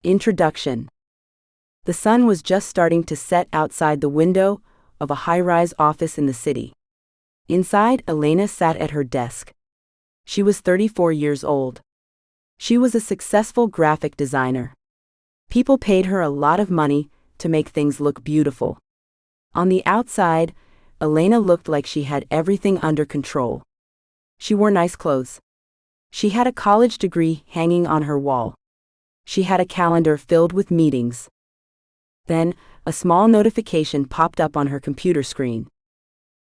Introduction. The sun was just starting to set outside the window of a high-rise office in the city. Inside, Elena sat at her desk. She was 34 years old. She was a successful graphic designer. People paid her a lot of money to make things look beautiful. On the outside, Elena looked like she had everything under control. She wore nice clothes. She had a college degree hanging on her wall. She had a calendar filled with meetings. Then, a small notification popped up on her computer screen.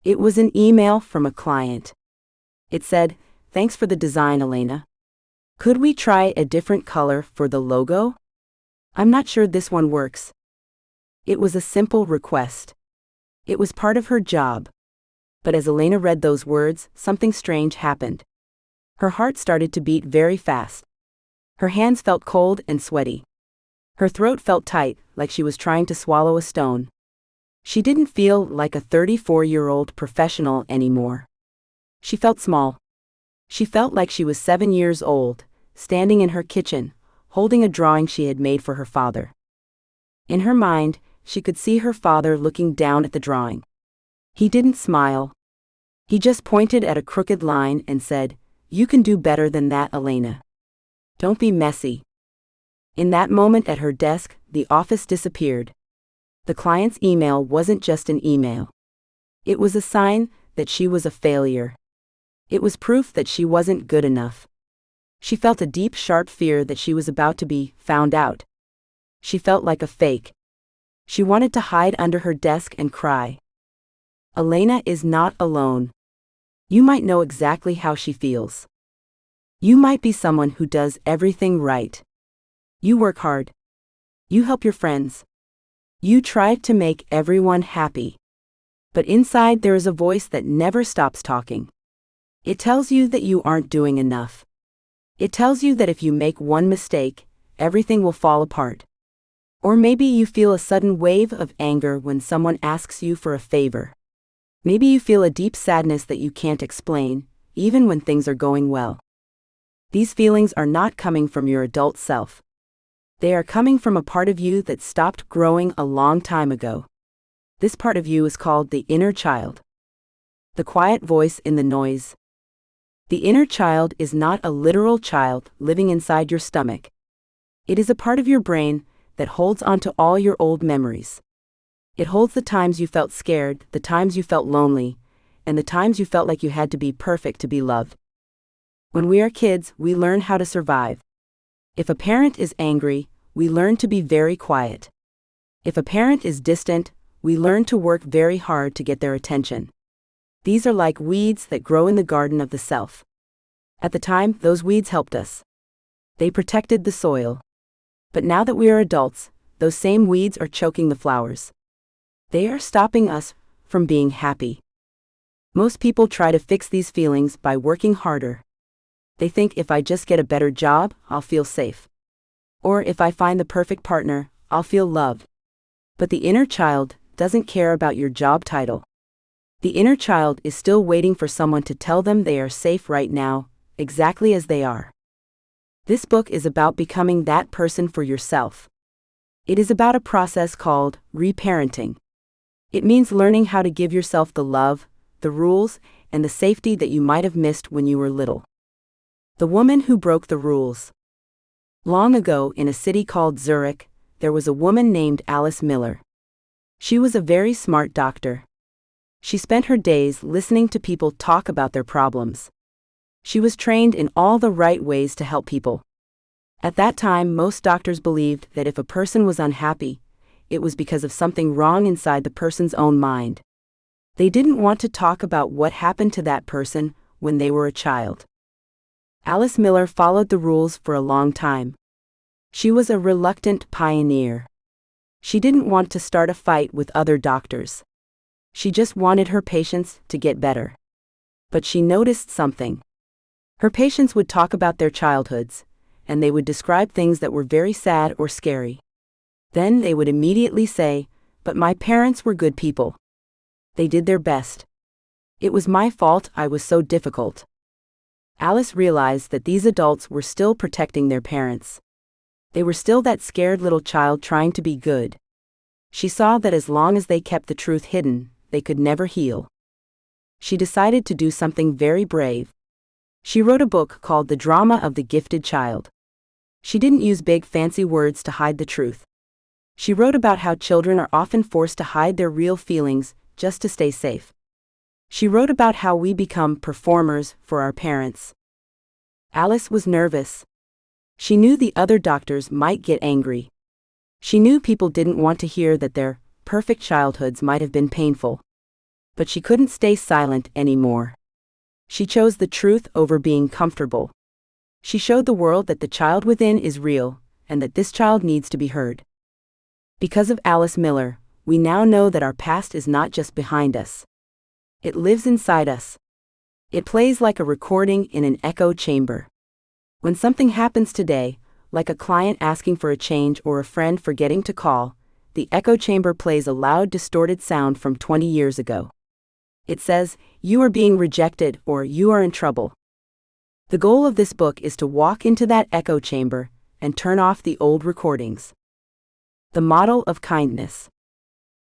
It was an email from a client. It said, "Thanks for the design, Elena. Could we try a different color for the logo? I'm not sure this one works." It was a simple request. It was part of her job. But as Elena read those words, something strange happened. Her heart started to beat very fast. Her hands felt cold and sweaty. Her throat felt tight, like she was trying to swallow a stone. She didn't feel like a 34-year-old professional anymore. She felt small. She felt like she was 7 years old, standing in her kitchen, holding a drawing she had made for her father. In her mind, she could see her father looking down at the drawing. He didn't smile. He just pointed at a crooked line and said, "You can do better than that, Elena. Don't be messy." In that moment at her desk, the office disappeared. The client's email wasn't just an email. It was a sign that she was a failure. It was proof that she wasn't good enough. She felt a deep, sharp fear that she was about to be found out. She felt like a fake. She wanted to hide under her desk and cry. Elena is not alone. You might know exactly how she feels. You might be someone who does everything right. You work hard. You help your friends. You try to make everyone happy. But inside there is a voice that never stops talking. It tells you that you aren't doing enough. It tells you that if you make one mistake, everything will fall apart. Or maybe you feel a sudden wave of anger when someone asks you for a favor. Maybe you feel a deep sadness that you can't explain, even when things are going well. These feelings are not coming from your adult self. They are coming from a part of you that stopped growing a long time ago. This part of you is called the inner child. The quiet voice in the noise. The inner child is not a literal child living inside your stomach. It is a part of your brain that holds onto all your old memories. It holds the times you felt scared, the times you felt lonely, and the times you felt like you had to be perfect to be loved. When we are kids, we learn how to survive. If a parent is angry, we learn to be very quiet. If a parent is distant, we learn to work very hard to get their attention. These are like weeds that grow in the garden of the self. At the time, those weeds helped us. They protected the soil. But now that we are adults, those same weeds are choking the flowers. They are stopping us from being happy. Most people try to fix these feelings by working harder. They think if I just get a better job, I'll feel safe. Or if I find the perfect partner, I'll feel loved. But the inner child doesn't care about your job title. The inner child is still waiting for someone to tell them they are safe right now, exactly as they are. This book is about becoming that person for yourself. It is about a process called reparenting. It means learning how to give yourself the love, the rules, and the safety that you might have missed when you were little. The woman who broke the rules. Long ago, in a city called Zurich, there was a woman named Alice Miller. She was a very smart doctor. She spent her days listening to people talk about their problems. She was trained in all the right ways to help people. At that time, most doctors believed that if a person was unhappy, it was because of something wrong inside the person's own mind. They didn't want to talk about what happened to that person when they were a child. Alice Miller followed the rules for a long time. She was a reluctant pioneer. She didn't want to start a fight with other doctors. She just wanted her patients to get better. But she noticed something. Her patients would talk about their childhoods, and they would describe things that were very sad or scary. Then they would immediately say, "But my parents were good people. They did their best. It was my fault I was so difficult." Alice realized that these adults were still protecting their parents. They were still that scared little child trying to be good. She saw that as long as they kept the truth hidden, they could never heal. She decided to do something very brave. She wrote a book called The Drama of the Gifted Child. She didn't use big fancy words to hide the truth. She wrote about how children are often forced to hide their real feelings just to stay safe. She wrote about how we become performers for our parents. Alice was nervous. She knew the other doctors might get angry. She knew people didn't want to hear that their perfect childhoods might have been painful. But she couldn't stay silent anymore. She chose the truth over being comfortable. She showed the world that the child within is real, and that this child needs to be heard. Because of Alice Miller, we now know that our past is not just behind us. It lives inside us. It plays like a recording in an echo chamber. When something happens today, like a client asking for a change or a friend forgetting to call, the echo chamber plays a loud, distorted sound from 20 years ago. It says, "You are being rejected," or "You are in trouble." The goal of this book is to walk into that echo chamber and turn off the old recordings. The model of kindness.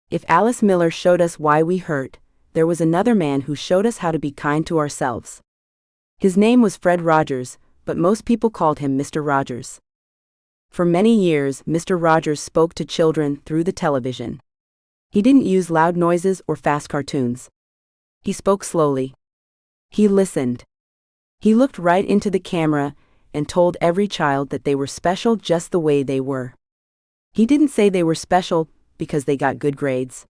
If Alice Miller showed us why we hurt, there was another man who showed us how to be kind to ourselves. His name was Fred Rogers, but most people called him Mr. Rogers. For many years, Mr. Rogers spoke to children through the television. He didn't use loud noises or fast cartoons. He spoke slowly. He listened. He looked right into the camera and told every child that they were special just the way they were. He didn't say they were special because they got good grades.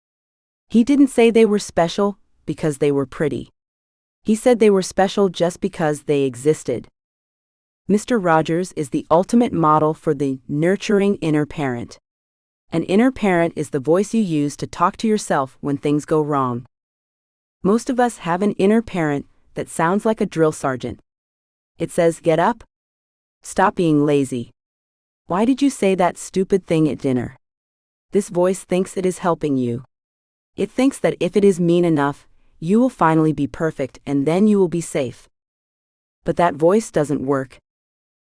He didn't say they were special because they were pretty. He said they were special just because they existed. Mr. Rogers is the ultimate model for the nurturing inner parent. An inner parent is the voice you use to talk to yourself when things go wrong. Most of us have an inner parent that sounds like a drill sergeant. It says, "Get up. Stop being lazy. Why did you say that stupid thing at dinner?" This voice thinks it is helping you. It thinks that if it is mean enough, you will finally be perfect and then you will be safe. But that voice doesn't work.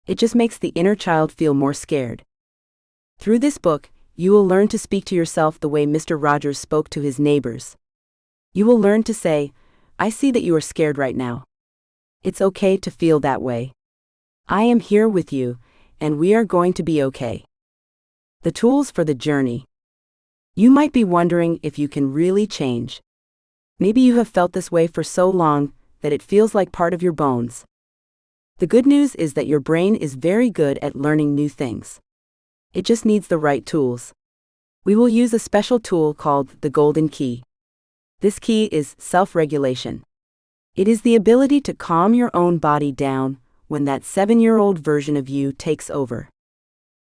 It just makes the inner child feel more scared. Through this book, you will learn to speak to yourself the way Mr. Rogers spoke to his neighbors. You will learn to say, "I see that you are scared right now. It's okay to feel that way. I am here with you, and we are going to be okay." The tools for the journey. You might be wondering if you can really change. Maybe you have felt this way for so long that it feels like part of your bones. The good news is that your brain is very good at learning new things. It just needs the right tools. We will use a special tool called the Golden Key. This key is self-regulation. It is the ability to calm your own body down when that 7-year-old version of you takes over.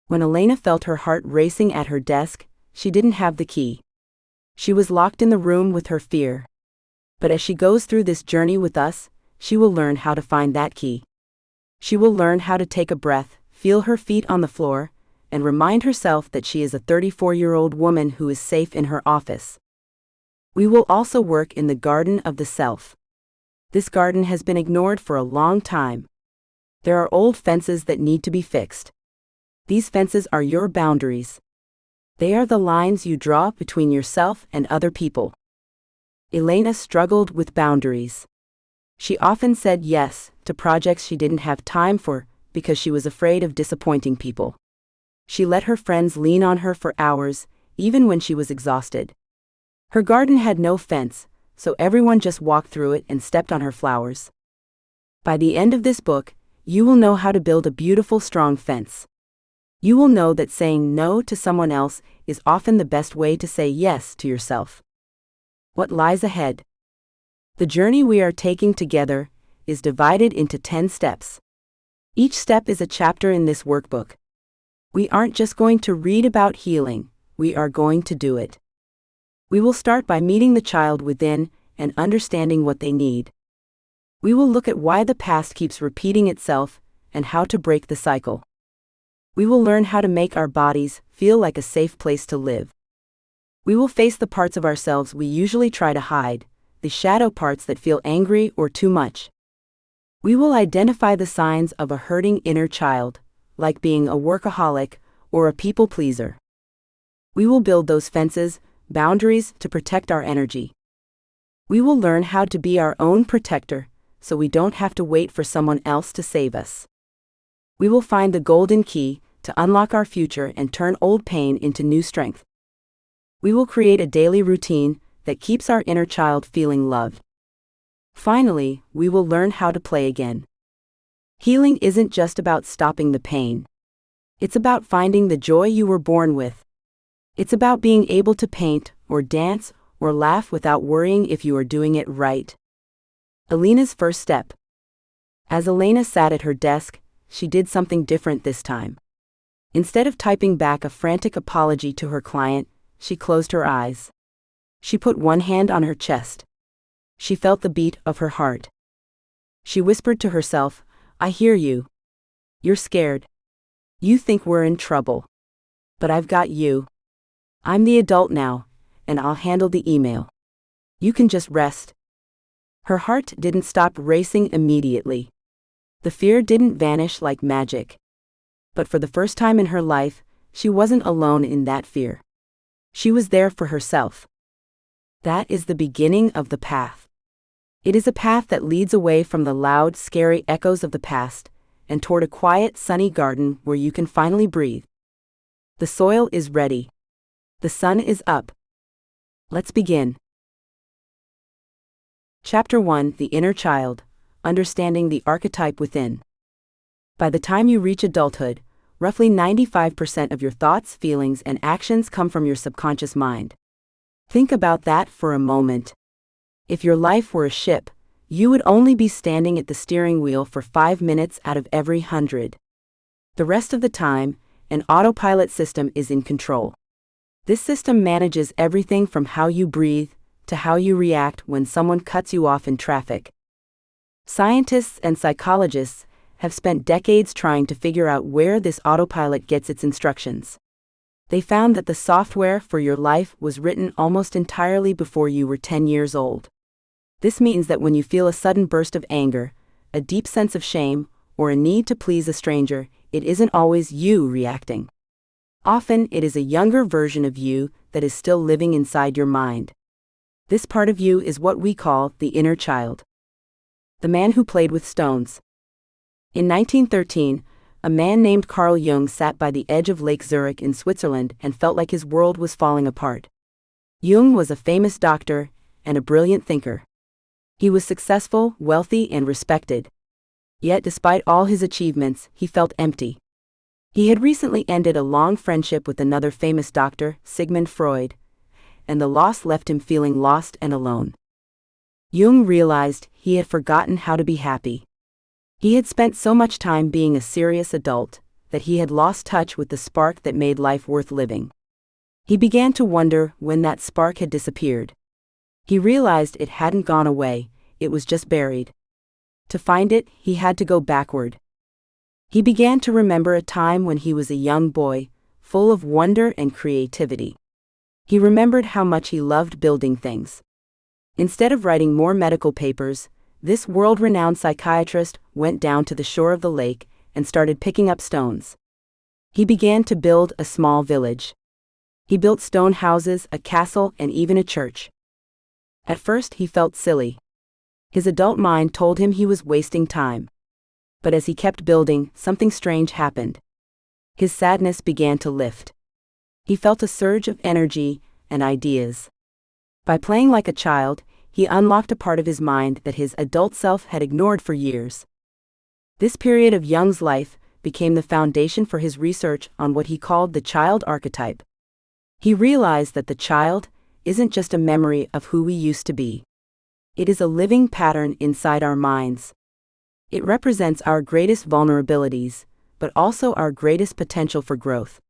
When Elena felt her heart racing at her desk, she didn't have the key. She was locked in the room with her fear. But as she goes through this journey with us, she will learn how to find that key. She will learn how to take a breath, feel her feet on the floor, and remind herself that she is a 34-year-old woman who is safe in her office. We will also work in the garden of the self. This garden has been ignored for a long time. There are old fences that need to be fixed. These fences are your boundaries. They are the lines you draw between yourself and other people. Elena struggled with boundaries. She often said yes to projects she didn't have time for because she was afraid of disappointing people. She let her friends lean on her for hours, even when she was exhausted. Her garden had no fence, so everyone just walked through it and stepped on her flowers. By the end of this book, you will know how to build a beautiful, strong fence. You will know that saying no to someone else is often the best way to say yes to yourself. What lies ahead? The journey we are taking together is divided into 10 steps. Each step is a chapter in this workbook. We aren't just going to read about healing, we are going to do it. We will start by meeting the child within and understanding what they need. We will look at why the past keeps repeating itself and how to break the cycle. We will learn how to make our bodies feel like a safe place to live. We will face the parts of ourselves we usually try to hide, the shadow parts that feel angry or too much. We will identify the signs of a hurting inner child, like being a workaholic or a people pleaser. We will build those fences, boundaries to protect our energy. We will learn how to be our own protector, so we don't have to wait for someone else to save us. We will find the golden key to unlock our future and turn old pain into new strength. We will create a daily routine that keeps our inner child feeling loved. Finally, we will learn how to play again. Healing isn't just about stopping the pain. It's about finding the joy you were born with. It's about being able to paint, or dance, or laugh without worrying if you are doing it right. Elena's first step. As Elena sat at her desk, she did something different this time. Instead of typing back a frantic apology to her client, she closed her eyes. She put one hand on her chest. She felt the beat of her heart. She whispered to herself, "I hear you. You're scared. You think we're in trouble. But I've got you. I'm the adult now, and I'll handle the email. You can just rest." Her heart didn't stop racing immediately. The fear didn't vanish like magic. But for the first time in her life, she wasn't alone in that fear. She was there for herself. That is the beginning of the path. It is a path that leads away from the loud, scary echoes of the past, and toward a quiet, sunny garden where you can finally breathe. The soil is ready. The sun is up. Let's begin. Chapter 1: The Inner Child, Understanding the Archetype Within. By the time you reach adulthood, roughly 95% of your thoughts, feelings, and actions come from your subconscious mind. Think about that for a moment. If your life were a ship, you would only be standing at the steering wheel for 5 minutes out of every 100. The rest of the time, an autopilot system is in control. This system manages everything from how you breathe to how you react when someone cuts you off in traffic. Scientists and psychologists have spent decades trying to figure out where this autopilot gets its instructions. They found that the software for your life was written almost entirely before you were 10 years old. This means that when you feel a sudden burst of anger, a deep sense of shame, or a need to please a stranger, it isn't always you reacting. Often, it is a younger version of you that is still living inside your mind. This part of you is what we call the inner child. The man who played with stones. In 1913, a man named Carl Jung sat by the edge of Lake Zurich in Switzerland and felt like his world was falling apart. Jung was a famous doctor and a brilliant thinker. He was successful, wealthy, and respected. Yet despite all his achievements, he felt empty. He had recently ended a long friendship with another famous doctor, Sigmund Freud, and the loss left him feeling lost and alone. Jung realized he had forgotten how to be happy. He had spent so much time being a serious adult that he had lost touch with the spark that made life worth living. He began to wonder when that spark had disappeared. He realized it hadn't gone away, it was just buried. To find it, he had to go backward. He began to remember a time when he was a young boy, full of wonder and creativity. He remembered how much he loved building things. Instead of writing more medical papers, this world-renowned psychiatrist went down to the shore of the lake and started picking up stones. He began to build a small village. He built stone houses, a castle, and even a church. At first he felt silly. His adult mind told him he was wasting time. But as he kept building, something strange happened. His sadness began to lift. He felt a surge of energy and ideas. By playing like a child, he unlocked a part of his mind that his adult self had ignored for years. This period of Jung's life became the foundation for his research on what he called the child archetype. He realized that the child isn't just a memory of who we used to be. It is a living pattern inside our minds. It represents our greatest vulnerabilities, but also our greatest potential for growth.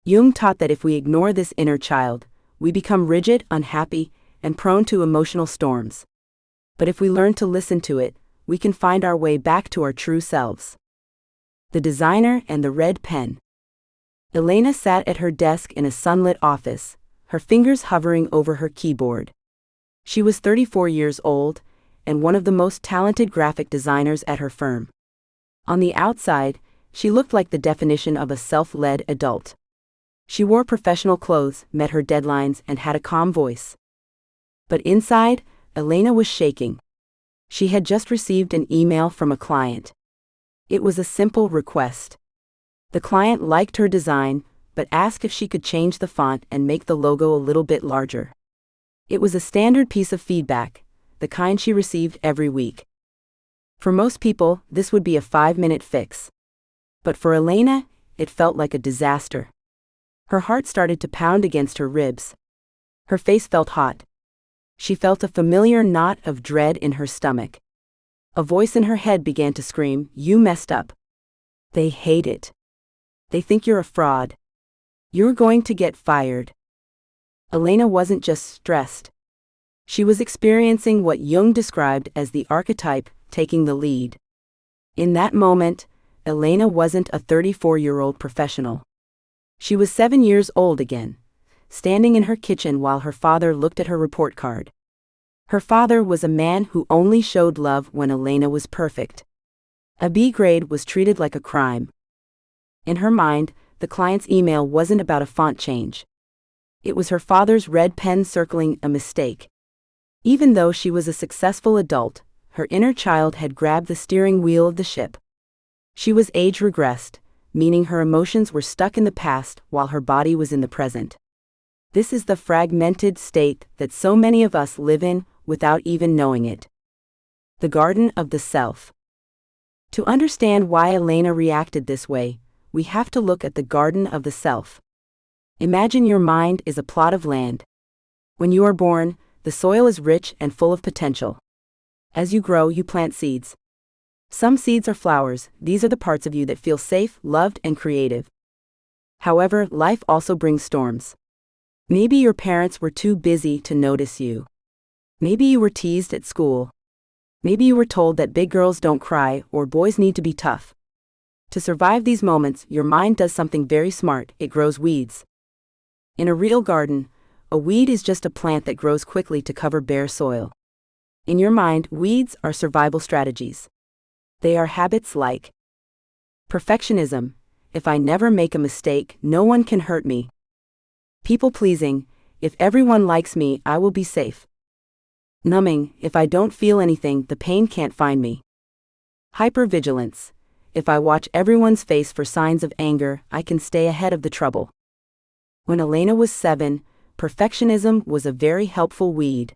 Jung taught that if we ignore this inner child, we become rigid, unhappy, and prone to emotional storms. But if we learn to listen to it, we can find our way back to our true selves. The designer and the red pen. Elena sat at her desk in a sunlit office, her fingers hovering over her keyboard. She was 34 years old, and one of the most talented graphic designers at her firm. On the outside, She looked like the definition of a self-led adult. She wore professional clothes, met her deadlines, and had a calm voice. But inside, Elena was shaking. She had just received an email from a client. It was a simple request. The client liked her design, but asked if she could change the font and make the logo a little bit larger. It was a standard piece of feedback, the kind she received every week. For most people, this would be a 5-minute fix. But for Elena, it felt like a disaster. Her heart started to pound against her ribs. Her face felt hot. She felt a familiar knot of dread in her stomach. A voice in her head began to scream, "You messed up. They hate it. They think you're a fraud. You're going to get fired." Elena wasn't just stressed. She was experiencing what Jung described as the archetype taking the lead. In that moment, Elena wasn't a 34-year-old professional. She was 7 years old again, standing in her kitchen while her father looked at her report card. Her father was a man who only showed love when Elena was perfect. A B grade was treated like a crime. In her mind, the client's email wasn't about a font change. It was her father's red pen circling a mistake. Even though she was a successful adult, her inner child had grabbed the steering wheel of the ship. She was age regressed, meaning her emotions were stuck in the past while her body was in the present. This is the fragmented state that so many of us live in without even knowing it. The garden of the self. To understand why Elena reacted this way, we have to look at the garden of the self. Imagine your mind is a plot of land. When you are born, the soil is rich and full of potential. As you grow, you plant seeds. Some seeds are flowers. These are the parts of you that feel safe, loved, and creative. However, life also brings storms. Maybe your parents were too busy to notice you. Maybe you were teased at school. Maybe you were told that big girls don't cry or boys need to be tough. To survive these moments, your mind does something very smart. It grows weeds. In a real garden, a weed is just a plant that grows quickly to cover bare soil. In your mind, weeds are survival strategies. They are habits like perfectionism. If I never make a mistake, no one can hurt me. People-pleasing. If everyone likes me, I will be safe. Numbing. If I don't feel anything, the pain can't find me. Hypervigilance. If I watch everyone's face for signs of anger, I can stay ahead of the trouble. When Elena was 7, perfectionism was a very helpful weed.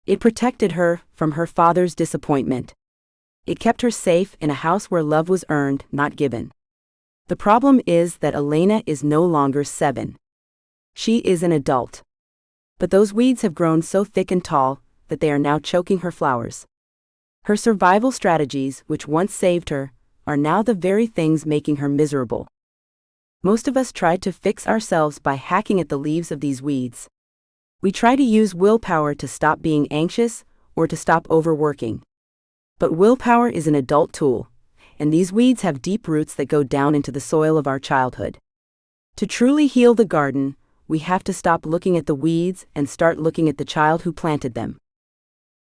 It protected her from her father's disappointment. It kept her safe in a house where love was earned, not given. The problem is that Elena is no longer 7. She is an adult. But those weeds have grown so thick and tall that they are now choking her flowers. Her survival strategies, which once saved her, are now the very things making her miserable. Most of us try to fix ourselves by hacking at the leaves of these weeds. We try to use willpower to stop being anxious or to stop overworking. But willpower is an adult tool, and these weeds have deep roots that go down into the soil of our childhood. To truly heal the garden, we have to stop looking at the weeds and start looking at the child who planted them.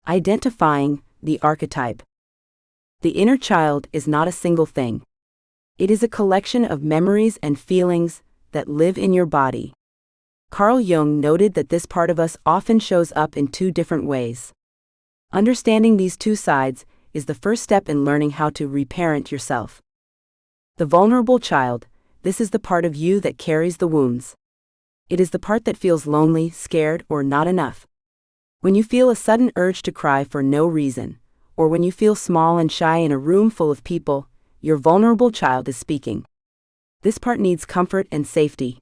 Identifying the archetype. The inner child is not a single thing. It is a collection of memories and feelings that live in your body. Carl Jung noted that this part of us often shows up in 2 different ways. Understanding these 2 sides is the first step in learning how to reparent yourself. The vulnerable child. This is the part of you that carries the wounds. It is the part that feels lonely, scared, or not enough. When you feel a sudden urge to cry for no reason, or when you feel small and shy in a room full of people, your vulnerable child is speaking. This part needs comfort and safety.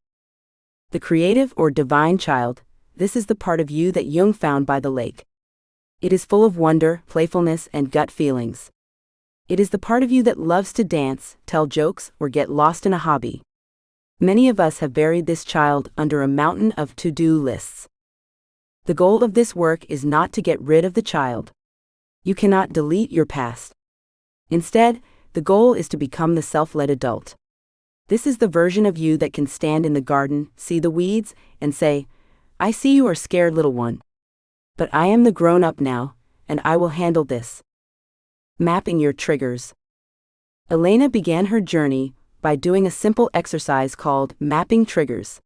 The creative or divine child. This is the part of you that Jung found by the lake. It is full of wonder, playfulness, and gut feelings. It is the part of you that loves to dance, tell jokes, or get lost in a hobby. Many of us have buried this child under a mountain of to-do lists. The goal of this work is not to get rid of the child. You cannot delete your past. Instead, the goal is to become the self-led adult. This is the version of you that can stand in the garden, see the weeds, and say, "I see you are scared, little one. But I am the grown-up now, and I will handle this." Mapping your triggers. Elena began her journey by doing a simple exercise called mapping triggers.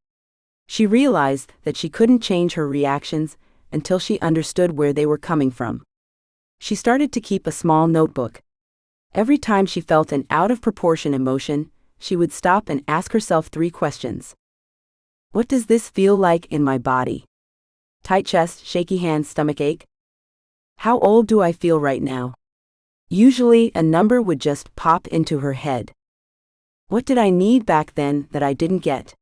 She realized that she couldn't change her reactions until she understood where they were coming from. She started to keep a small notebook. Every time she felt an out-of-proportion emotion, she would stop and ask herself 3 questions. What does this feel like in my body? Tight chest, shaky hands, stomach ache? How old do I feel right now? Usually, a number would just pop into her head. What did I need back then that I didn't get?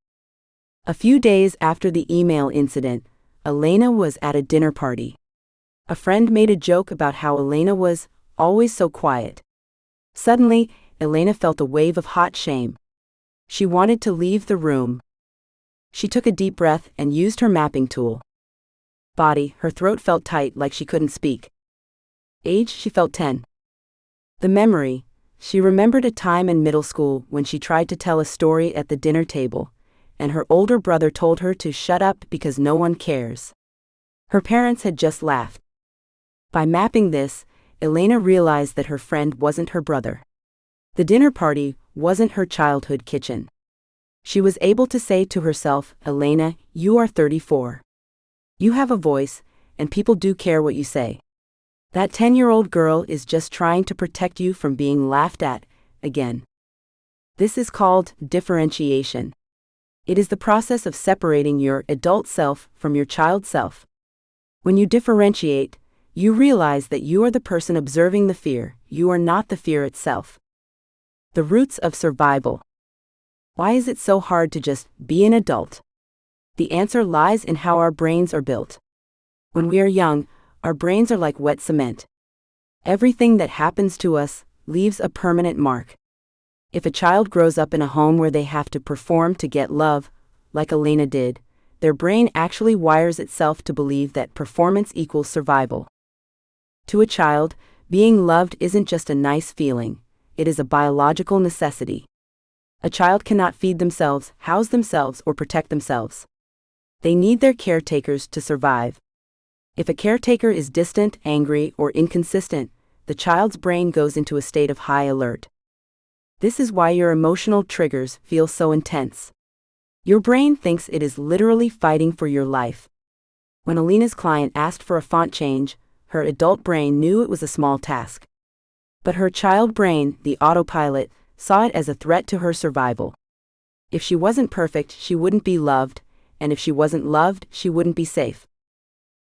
A few days after the email incident, Elena was at a dinner party. A friend made a joke about how Elena was always so quiet. Suddenly, Elena felt a wave of hot shame. She wanted to leave the room. She took a deep breath and used her mapping tool. Body, her throat felt tight like she couldn't speak. Age, she felt 10. The memory, she remembered a time in middle school when she tried to tell a story at the dinner table, and her older brother told her to shut up because no one cares. Her parents had just laughed. By mapping this, Elena realized that her friend wasn't her brother. The dinner party wasn't her childhood kitchen. She was able to say to herself, Elena, you are 34. You have a voice, and people do care what you say. That 10-year-old girl is just trying to protect you from being laughed at again. This is called differentiation. It is the process of separating your adult self from your child self. When you differentiate, you realize that you are the person observing the fear, you are not the fear itself. The roots of survival. Why is it so hard to just be an adult? The answer lies in how our brains are built. When we are young, our brains are like wet cement. Everything that happens to us leaves a permanent mark. If a child grows up in a home where they have to perform to get love, like Elena did, their brain actually wires itself to believe that performance equals survival. To a child, being loved isn't just a nice feeling, it is a biological necessity. A child cannot feed themselves, house themselves, or protect themselves. They need their caretakers to survive. If a caretaker is distant, angry, or inconsistent, the child's brain goes into a state of high alert. This is why your emotional triggers feel so intense. Your brain thinks it is literally fighting for your life. When Elena's client asked for a font change, her adult brain knew it was a small task. But her child brain, the autopilot, saw it as a threat to her survival. If she wasn't perfect, she wouldn't be loved, and if she wasn't loved, she wouldn't be safe.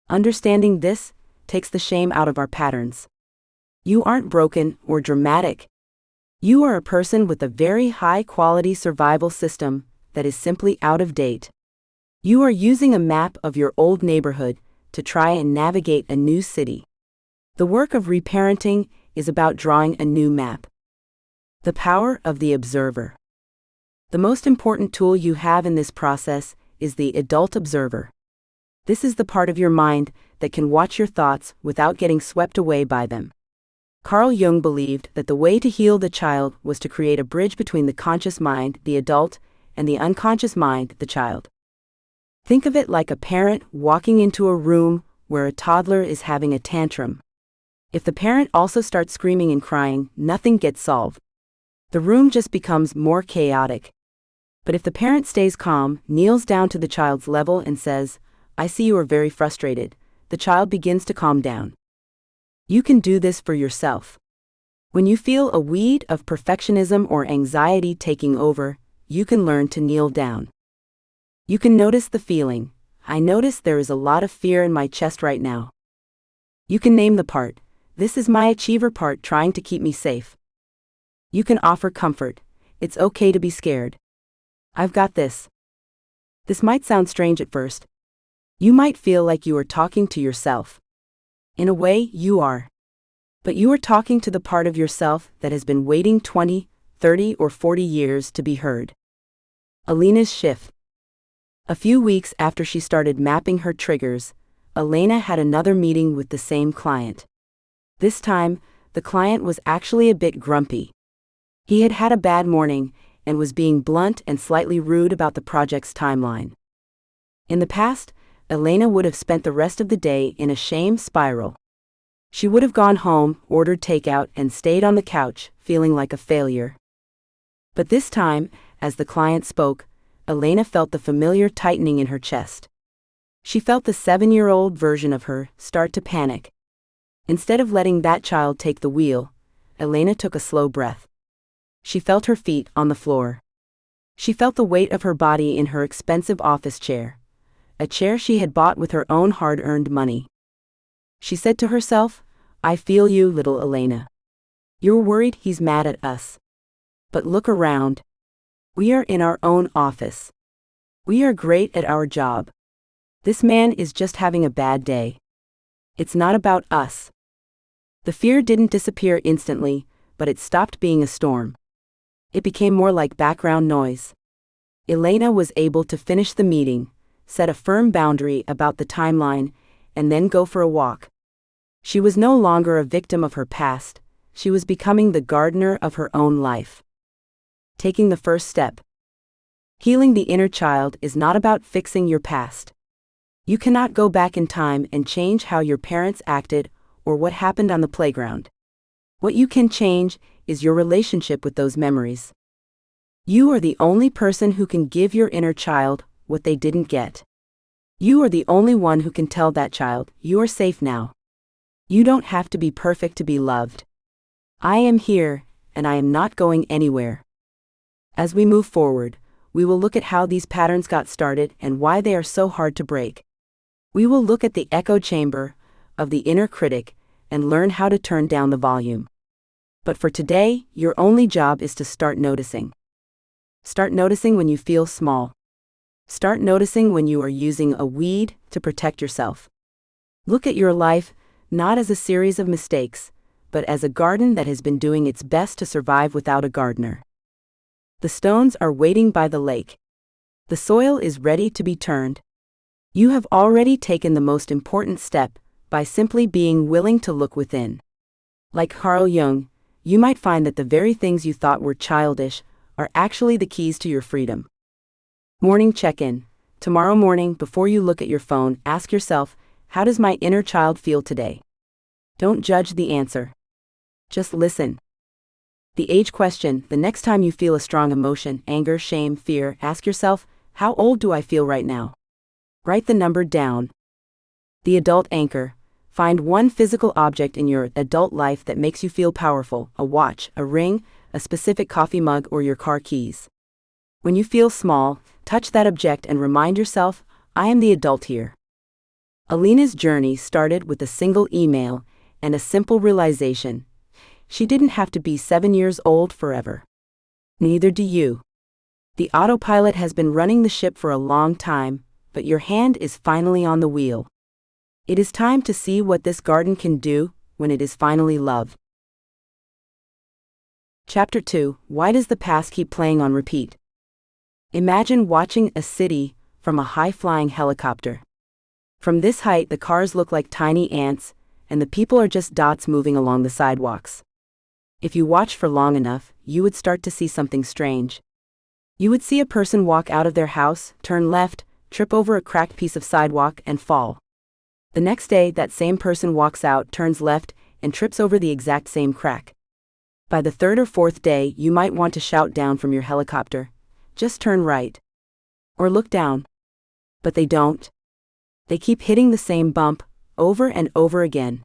Understanding this takes the shame out of our patterns. You aren't broken or dramatic. You are a person with a very high-quality survival system that is simply out of date. You are using a map of your old neighborhood to try and navigate a new city. The work of reparenting is about drawing a new map. The power of the observer. The most important tool you have in this process is the adult observer. This is the part of your mind that can watch your thoughts without getting swept away by them. Carl Jung believed that the way to heal the child was to create a bridge between the conscious mind, the adult, and the unconscious mind, the child. Think of it like a parent walking into a room where a toddler is having a tantrum. If the parent also starts screaming and crying, nothing gets solved. The room just becomes more chaotic. But if the parent stays calm, kneels down to the child's level and says, I see you are very frustrated, the child begins to calm down. You can do this for yourself. When you feel a weed of perfectionism or anxiety taking over, you can learn to kneel down. You can notice the feeling. I notice there is a lot of fear in my chest right now. You can name the part. This is my achiever part trying to keep me safe. You can offer comfort. It's okay to be scared. I've got this. This might sound strange at first. You might feel like you are talking to yourself. In a way, you are. But you are talking to the part of yourself that has been waiting 20, 30, or 40 years to be heard. Elena's shift. A few weeks after she started mapping her triggers, Elena had another meeting with the same client. This time, the client was actually a bit grumpy. He had had a bad morning and was being blunt and slightly rude about the project's timeline. In the past, Elena would have spent the rest of the day in a shame spiral. She would have gone home, ordered takeout, and stayed on the couch, feeling like a failure. But this time, as the client spoke, Elena felt the familiar tightening in her chest. She felt the 7-year-old version of her start to panic. Instead of letting that child take the wheel, Elena took a slow breath. She felt her feet on the floor. She felt the weight of her body in her expensive office chair, a chair she had bought with her own hard-earned money. She said to herself, "I feel you, little Elena. You're worried he's mad at us. But look around. We are in our own office. We are great at our job. This man is just having a bad day. It's not about us." The fear didn't disappear instantly, but it stopped being a storm. It became more like background noise. Elena was able to finish the meeting, set a firm boundary about the timeline, and then go for a walk. She was no longer a victim of her past, she was becoming the gardener of her own life. Taking the first step. Healing the inner child is not about fixing your past. You cannot go back in time and change how your parents acted or what happened on the playground. What you can change is your relationship with those memories. You are the only person who can give your inner child what they didn't get. You are the only one who can tell that child, "You are safe now. You don't have to be perfect to be loved. I am here, and I am not going anywhere." As we move forward, we will look at how these patterns got started and why they are so hard to break. We will look at the echo chamber of the inner critic and learn how to turn down the volume. But for today, your only job is to start noticing. Start noticing when you feel small. Start noticing when you are using a weed to protect yourself. Look at your life not as a series of mistakes, but as a garden that has been doing its best to survive without a gardener. The stones are waiting by the lake. The soil is ready to be turned. You have already taken the most important step by simply being willing to look within. Like Carl Jung, you might find that the very things you thought were childish are actually the keys to your freedom. Morning check-in. Tomorrow morning, before you look at your phone, ask yourself, how does my inner child feel today? Don't judge the answer. Just listen. The age question. The next time you feel a strong emotion, anger, shame, fear, ask yourself, how old do I feel right now? Write the number down. The adult anchor. Find one physical object in your adult life that makes you feel powerful, a watch, a ring, a specific coffee mug, or your car keys. When you feel small, touch that object and remind yourself, I am the adult here. Elena's journey started with a single email and a simple realization. She didn't have to be 7 years old forever. Neither do you. The autopilot has been running the ship for a long time, but your hand is finally on the wheel. It is time to see what this garden can do when it is finally loved. Chapter 2. Why does the past keep playing on repeat? Imagine watching a city from a high-flying helicopter. From this height, the cars look like tiny ants, and the people are just dots moving along the sidewalks. If you watch for long enough, you would start to see something strange. You would see a person walk out of their house, turn left, trip over a cracked piece of sidewalk, and fall. The next day, that same person walks out, turns left, and trips over the exact same crack. By the third or fourth day, you might want to shout down from your helicopter, just turn right. Or look down. But they don't. They keep hitting the same bump, over and over again.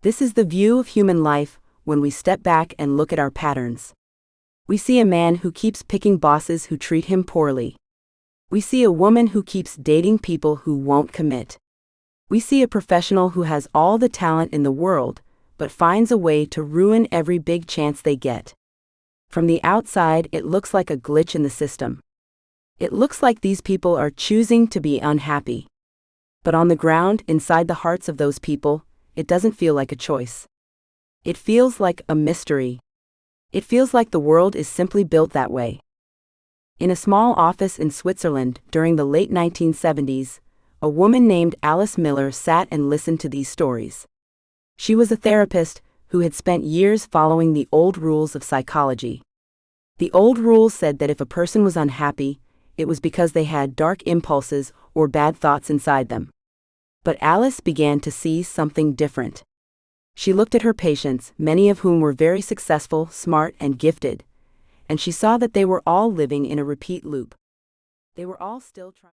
This is the view of human life when we step back and look at our patterns. We see a man who keeps picking bosses who treat him poorly. We see a woman who keeps dating people who won't commit. We see a professional who has all the talent in the world, but finds a way to ruin every big chance they get. From the outside, it looks like a glitch in the system. It looks like these people are choosing to be unhappy. But on the ground, inside the hearts of those people, it doesn't feel like a choice. It feels like a mystery. It feels like the world is simply built that way. In a small office in Switzerland during the late 1970s, a woman named Alice Miller sat and listened to these stories. She was a therapist who had spent years following the old rules of psychology. The old rules said that if a person was unhappy, it was because they had dark impulses or bad thoughts inside them. But Alice began to see something different. She looked at her patients, many of whom were very successful, smart, and gifted, and she saw that they were all living in a repeat loop. They were all still trying.